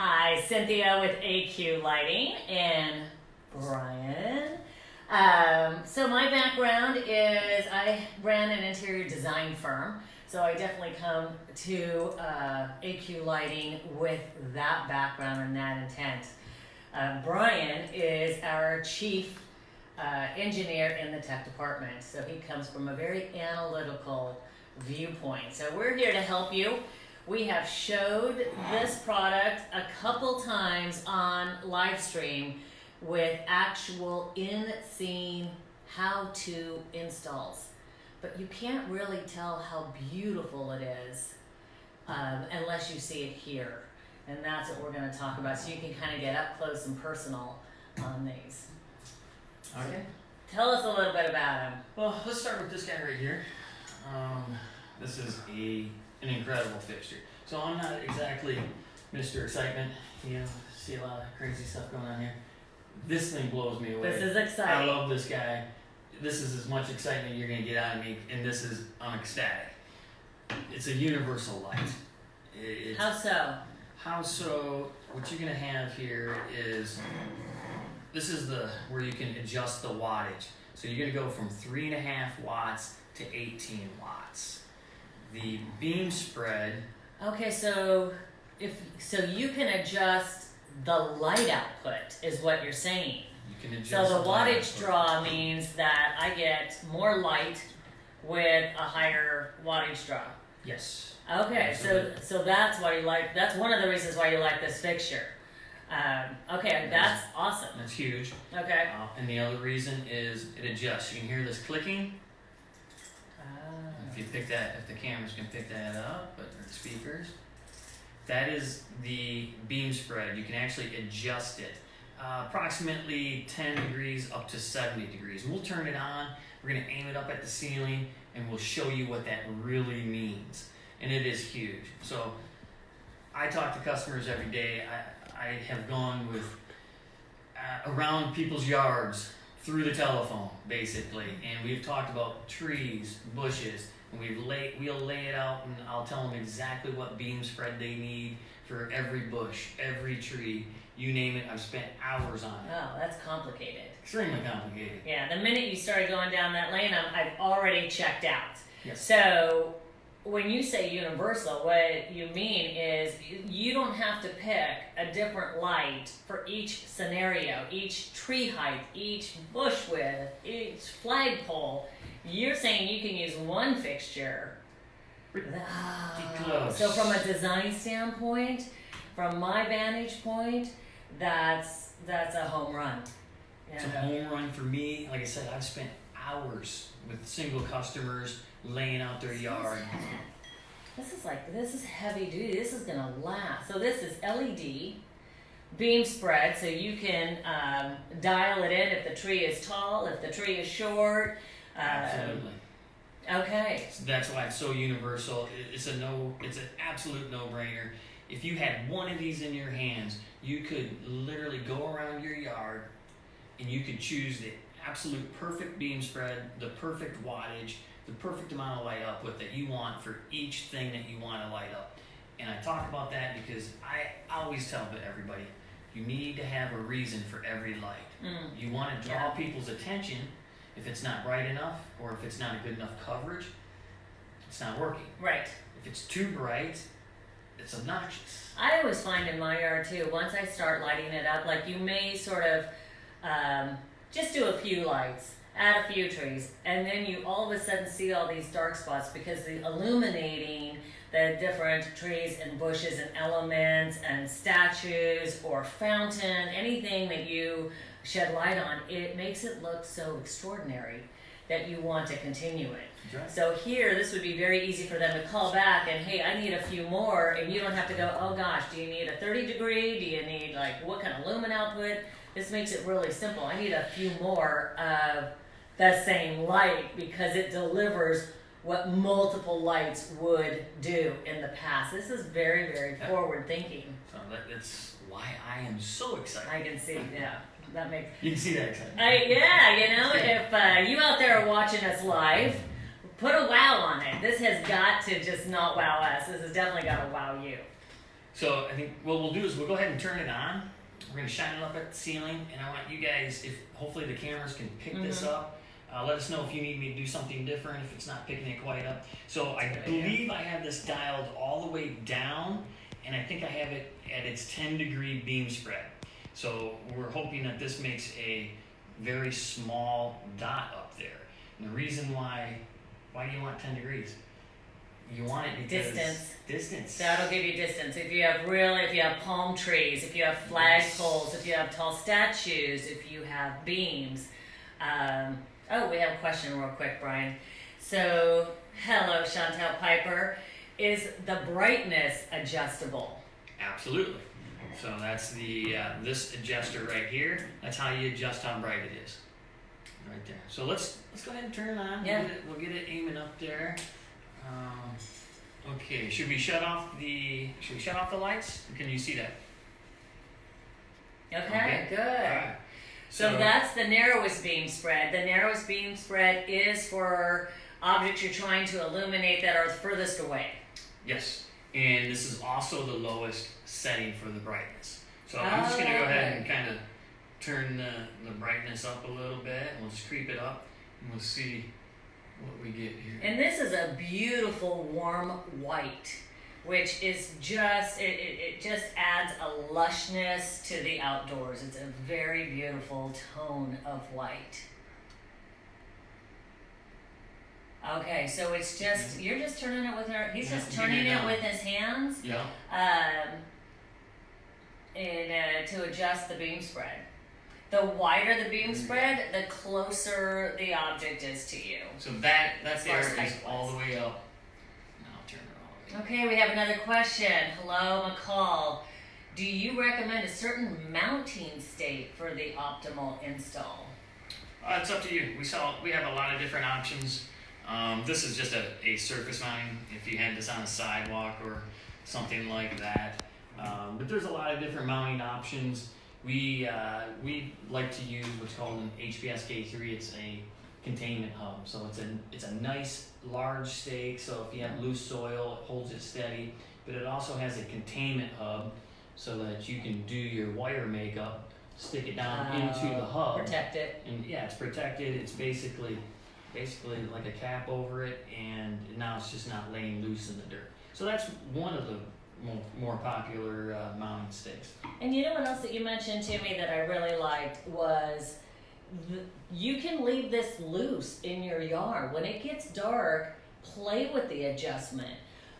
Hi, Cynthia with AQ Lighting and Brian. So my background is I ran an interior design firm, so I definitely come to AQ Lighting with that background and that intent. Brian is our chief engineer in the tech department, so he comes from a very analytical viewpoint. So we're here to help you. We have showed this product a couple times on live stream with actual in-scene how-to installs. But you can't really tell how beautiful it is unless you see it here. And that's what we're going to talk about, so you can kind of get up close and personal on these. Okay. Tell us a little bit about him. Well, let's start with this guy right here. This is an incredible fixture. So I'm not exactly Mr. Excitement. You know, see a lot of crazy stuff going on here. This thing blows me away. This is exciting. I love this guy. This is as much excitement you're gonna get out of me, and this is, I'm ecstatic. It's a universal light. How so? How so? What you're gonna have here is, this is where you can adjust the wattage. So you're gonna go from 3.5 watts to 18 watts. The beam spread. Okay, so you can adjust the light output, is what you're saying. You can adjust. So the wattage draw means that I get more light with a higher wattage draw. Yes. Okay, so that's why you like. That's one of the reasons why you like this fixture. Okay, that's awesome. That's huge. Okay. And the other reason is it adjusts. You can hear this clicking. If you pick that, if the cameras can pick that up, but the speakers, that is the beam spread. You can actually adjust it approximately 10 degrees up to 70 degrees. And we'll turn it on. We're going to aim it up at the ceiling, and we'll show you what that really means. And it is huge. So I talk to customers every day. I have gone with around people's yards through the telephone, basically, and we've talked about trees, bushes, and we'll lay it out, and I'll tell them exactly what beam spread they need for every bush, every tree, you name it. I've spent hours on it. Oh, that's complicated. Extremely complicated. Yeah, the minute you started going down that lane, I've already checked out. Yes. So when you say universal, what you mean is you don't have to pick a different light for each scenario, each tree height, each bush width, each flagpole. You're saying you can use one fixture. Close. So from a design standpoint, from my vantage point, that's a home run. It's a home run for me. Like I said, I've spent hours with single customers laying out their yard. This is heavy duty. This is gonna last. So this is LED beam spread, so you can dial it in if the tree is tall, if the tree is short. Absolutely. Okay. So that's why it's so universal. It's an absolute no-brainer. If you had one of these in your hands, you could literally go around your yard and you could choose the absolute perfect beam spread, the perfect wattage, the perfect amount of light output that you want for each thing that you want to light up. And I talk about that because I always tell everybody, you need to have a reason for every light. You want to draw people's attention. If it's not bright enough or if it's not a good enough coverage, it's not working. Right. If it's too bright, it's obnoxious. I always find in my yard too, once I start lighting it up, like you may sort of just do a few lights, add a few trees, and then you all of a sudden see all these dark spots because the illuminating the different trees and bushes and elements and statues or fountain, anything that you shed light on, it makes it look so extraordinary that you want to continue it. Right. So here, this would be very easy for them to call back and, hey, I need a few more, and you don't have to go, oh gosh, do you need a 30 degree? Do you need like what kind of lumen output? This makes it really simple. I need a few more of the same light because it delivers what multiple lights would do in the past. This is very, very forward thinking. So that's why I am so excited. I can see, yeah. That makes. You can see that excitement. Yeah, you know, if you out there are watching us live, put a wow on it. This has got to just not wow us. This has definitely got to wow you. So I think what we'll do is we'll go ahead and turn it on. We're going to shine it up at the ceiling, and I want you guys, if hopefully the cameras can pick this up. Let us know if you need me to do something different, if it's not picking it quite up. So I believe I have this dialed all the way down, and I think I have it at its 10-degree beam spread. So we're hoping that this makes a very small dot up there. And the reason why do you want 10 degrees? You want it because distance. That'll give you distance. If you have palm trees, if you have flagpoles, if you have tall statues, if you have beams. We have a question real quick, Brian. So, hello, Chantel Piper. Is the brightness adjustable? Absolutely. So that's the this adjuster right here. That's how you adjust how bright it is. Right there. So let's go ahead and turn it on. Yeah. We'll get it aiming up there. Okay. Should we shut off the lights? Can you see that? Okay. Good. All right. So that's the narrowest beam spread. The narrowest beam spread is for objects you're trying to illuminate that are furthest away. Yes. And this is also the lowest setting for the brightness. So I'm just going to go ahead and kind of turn the brightness up a little bit. We'll just creep it up, and we'll see what we get here. And this is a beautiful warm white, which is just, it just adds a lushness to the outdoors. It's a very beautiful tone of white. Okay, so it's just, you're just turning it with he's just turning it with his hands. Yeah. To adjust the beam spread. The wider the beam spread, the closer the object is to you. So that there is height-wise. all the way up. And I'll turn it all the way. Okay, we have another question. Hello, McCall. Do you recommend a certain mounting state for the optimal install? It's up to you. We have a lot of different options. This is just a surface mounting. If you had this on a sidewalk or something like that, but there's a lot of different mounting options. We like to use what's called an HPSK3. It's a containment hub. So it's a nice large stake. So if you have loose soil, it holds it steady. But it also has a containment hub so that you can do your wire makeup, stick it down into the hub, Protect it. and yeah, it's protected. It's basically like a cap over it, and now it's just not laying loose in the dirt. So that's one of the more popular mounting stakes. And you know what else that you mentioned to me that I really liked was you can leave this loose in your yard. When it gets dark, play with the adjustment.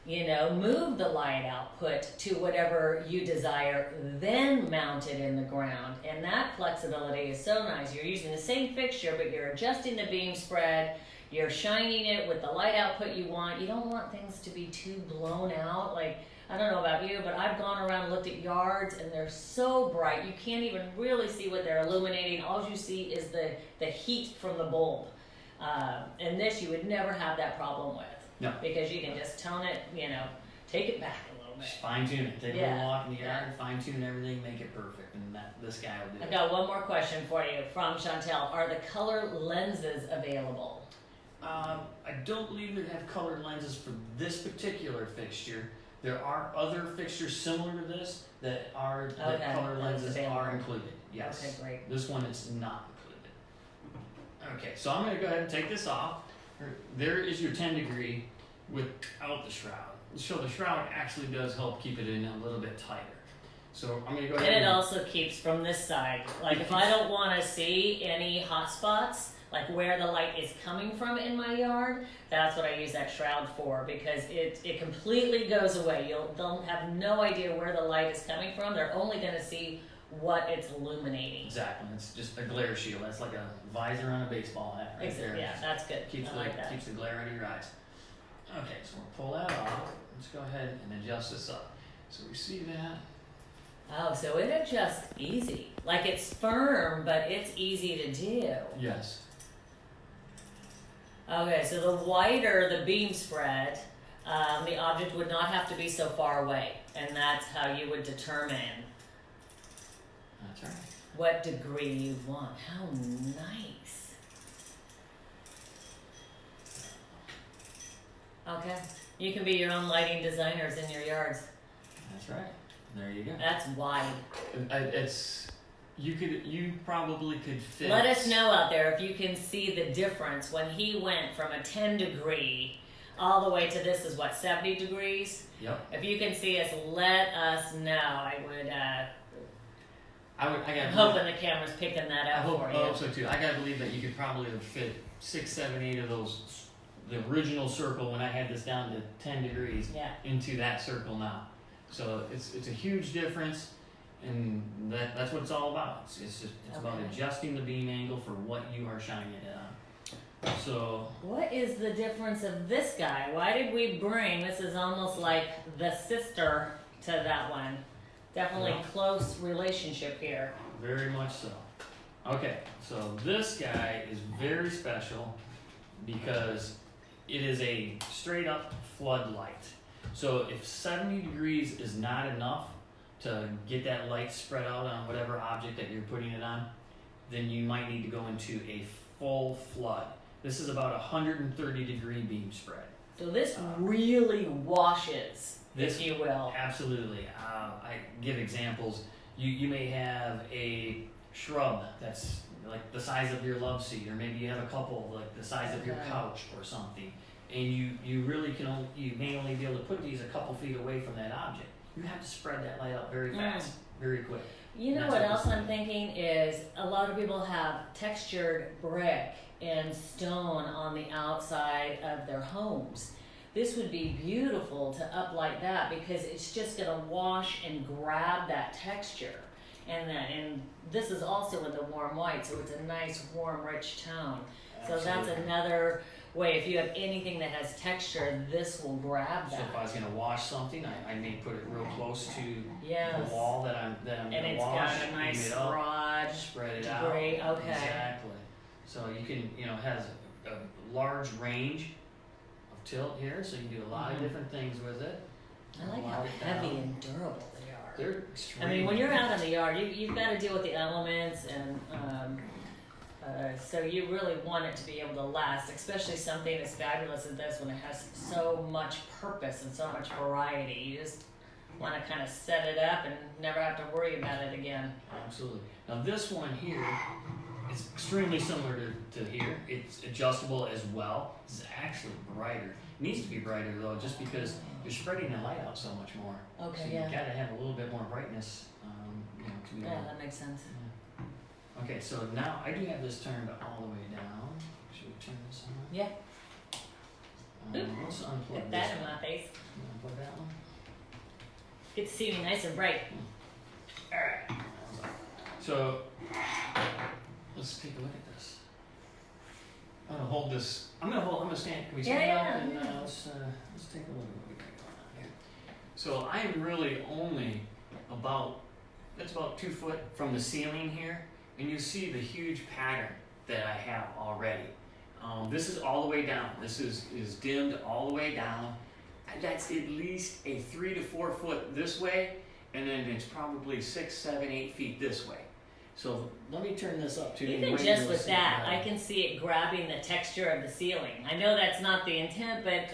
You know, move the light output to whatever you desire, then mount it in the ground. And that flexibility is so nice. You're using the same fixture, but you're adjusting the beam spread. You're shining it with the light output you want. You don't want things to be too blown out. Like, I don't know about you, but I've gone around and looked at yards, and they're so bright. You can't even really see what they're illuminating. All you see is the heat from the bulb. And this, you would never have that problem with. No. Because you can just tone it, you know, take it back a little bit. Just fine tune it. Take a little walk in the yard, fine tune everything, make it perfect, and this guy will do I've it. got one more question for you from Chantel. Are the color lenses available? I don't believe they have colored lenses for this particular fixture. There are other fixtures similar to this that color lenses are included. Yes. Okay, great. This one is not included. Okay, so I'm going to go ahead and take this off. There is your 10 degree without the shroud. So the shroud actually does help keep it in a little bit tighter. So I'm going to go ahead And it also keeps from this side. Like if I don't want to see any hot spots, like where the light is coming from in my yard, that's what I use that shroud for, because it completely goes away. They'll have no idea where the light is coming from. They're only going to see what it's illuminating. Exactly. It's just a glare shield. That's like a visor on a baseball hat right there. Yeah, that's good. Keeps the glare out of your eyes. Okay, so we'll pull that off. Let's go ahead and adjust this up. So we see that. Oh, so it adjusts easy. Like it's firm, but it's easy to do. Yes. Okay, so the wider the beam spread, the object would not have to be so far away. And that's how you would determine That's right. what degree you want. How nice. Okay. You can be your own lighting designers in your yards. That's right. There you go. That's wide. You probably could fit. Let us know out there if you can see the difference when he went from a 10 degree all the way to this is what, 70 degrees? Yep. If you can see us, let us know. I'm hope hoping the camera's picking that I up hope, for I you. hope so too. I gotta believe that you could probably fit 6, 7, 8 of those, the original circle when I had this down to 10 degrees Yeah. into that circle now. So it's a huge difference, and that's what it's all about. It's about Okay. adjusting the beam angle for what you are shining it on. So What is the difference of this guy? Why did we bring, this is almost like the sister to that one. Definitely Yeah. close relationship here. very much so. Okay, so this guy is very special because it is a straight up floodlight. So if 70 degrees is not enough to get that light spread out on whatever object that you're putting it on, then you might need to go into a full flood. This is about 130 degree beam spread. So this really washes, This- if you will. Absolutely. I give examples. You may have a shrub that's like the size of your love seat, or maybe you have a couple like the size of your Okay. couch or something, and you really can only, you may only be able to put these a couple feet away from that object. You have to spread that light out very fast, very quick. You know That's what what else this I'm is. thinking is a lot of people have textured brick and stone on the outside of their homes. This would be beautiful to uplight that because it's just gonna wash and grab that texture. And this is also in the warm white, so it's a nice, warm, rich tone. So that's Absolutely. another way. If you have anything that has texture, this will grab So if I that. was going to wash something, I may put it real close to Yes. the wall that I'm And going to it's wash, got a nice beam it up, broad spread it out. degree. Okay. Exactly. So you can, it has a large range of tilt here, so you can do a lot of Mhm. different things with it. I like how Lock it heavy down. and durable they are. They're I extremely. mean, when you're out in the yard, you've got to deal with the elements, and so you really want it to be able to last, especially something as fabulous as this when it has so much purpose and so much variety. You just want to kind of set it up and never have to worry about it again. Absolutely. Now this one here is extremely similar to here. It's adjustable as well. It's actually brighter. It needs to be brighter though, just because you're spreading the light out so much more. Okay, So you yeah. gotta have a little bit more brightness, to be Yeah, able. that makes sense. Okay, so now I do have this turned all the way down. Should we turn this on? Yeah. Let's unplug Get this that in one. my face. Unplug that one. Get to see me nice and bright. All right. So let's take a look at this. I'm gonna hold this. I'm gonna stand. Can we stand Yeah, up yeah, and yeah. let's take a look at what we got going on here. So I'm really only that's about 2 foot from the ceiling here, and you see the huge pattern that I have already. This is all the way down. This is dimmed all the way down. And that's at least a 3 to 4 foot this way, and then it's probably 6, 7, 8 feet this way. So let me turn this up to you. Even Wait just till with see that, it I can see it grabbing the texture of the ceiling. I know that's not the intent, but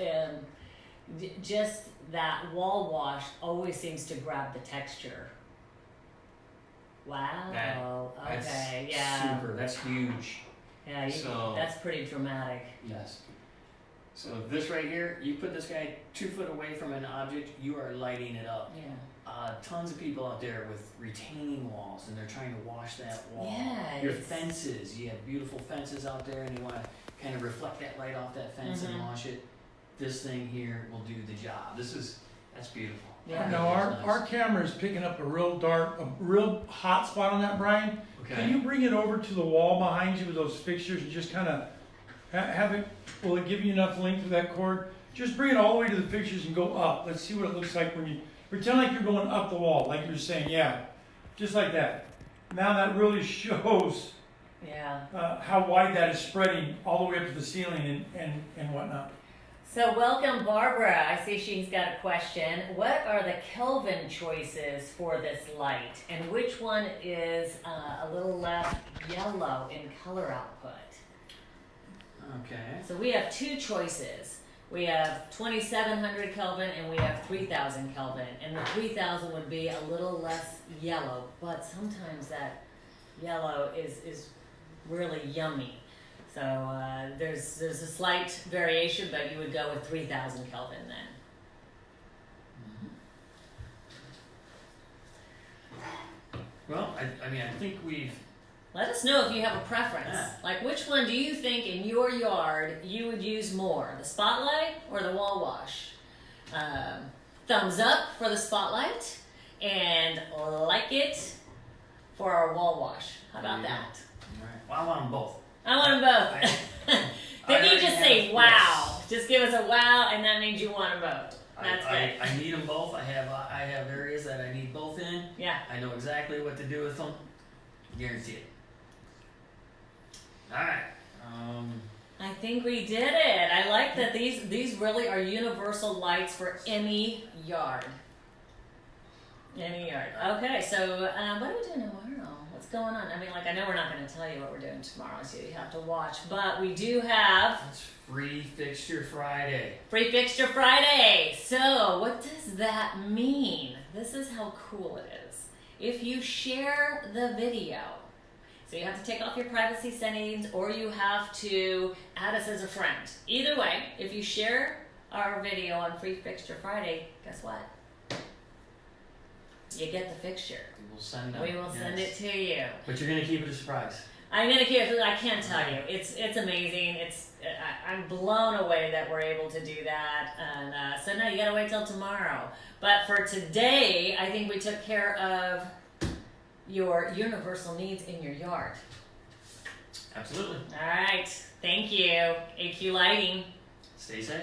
just that wall wash always seems to grab the texture. Wow. That's Okay. Yeah. super. That's huge. Yeah. So- That's pretty dramatic. Yes. So this right here, you put this guy 2 foot away from an object, you are lighting it up. Yeah. Tons of people out there with retaining walls, and they're trying to wash that wall. Yeah, Your it's- fences, you have beautiful fences out there, and you want to kind of reflect that light off that fence and Mhm. wash it. This thing here will do the job. That's beautiful. Yeah. No, our camera is picking up a real hot spot on that, Brian. Can you bring it over to the wall behind you with those fixtures and just kind of have it, will it give you enough length of that cord? Just bring it all the way to the fixtures and go up. Let's see what it looks like when you, pretend like you're going up the wall, like you were saying, yeah. Just like that. Now that really shows Yeah. how wide that is spreading all the way up to the ceiling and whatnot. So welcome, Barbara. I see she's got a question. What are the Kelvin choices for this light, and which one is a little less yellow in color output? Okay. So we have two choices. We have 2700 Kelvin and we have 3000 Kelvin. And the 3000 would be a little less yellow, but sometimes that yellow is really yummy. So there's a slight variation, but you would go with 3000 Kelvin then. Well, I mean, I think we've. Let us know if you have a preference. Yeah. Like, which one do you think in your yard you would use more, the Spotlight or the wall wash? Thumbs up for the Spotlight, and like it for our wall wash. How about that? All right. Well, I want them both. I want them both. Then you just say wow. Just give us a wow, and that means you want them both. That's good. I need them both. I have areas that I need both in. Yeah. I know exactly what to do with them. Guarantee it. All right. I think we did it. I like that these really are universal lights for any yard. Any yard. Okay, so what are we doing tomorrow? What's going on? I mean, like, I know we're not going to tell you what we're doing tomorrow, so you have to watch. But we do have It's Free Fixture Friday. Free Fixture Friday. So what does that mean? This is how cool it is. If you share the video, so you have to take off your privacy settings or you have to add us as a friend. Either way, if you share our video on Free Fixture Friday, guess what? You get the fixture. We will send them. We will send it to you. But you're going to keep it a surprise. I'm gonna keep it. I can't tell you. It's amazing. I'm blown away that we're able to do that. And so now you gotta wait till tomorrow. But for today, I think we took care of your universal needs in your yard. Absolutely. All right. Thank you. AQ Lighting. Stay safe.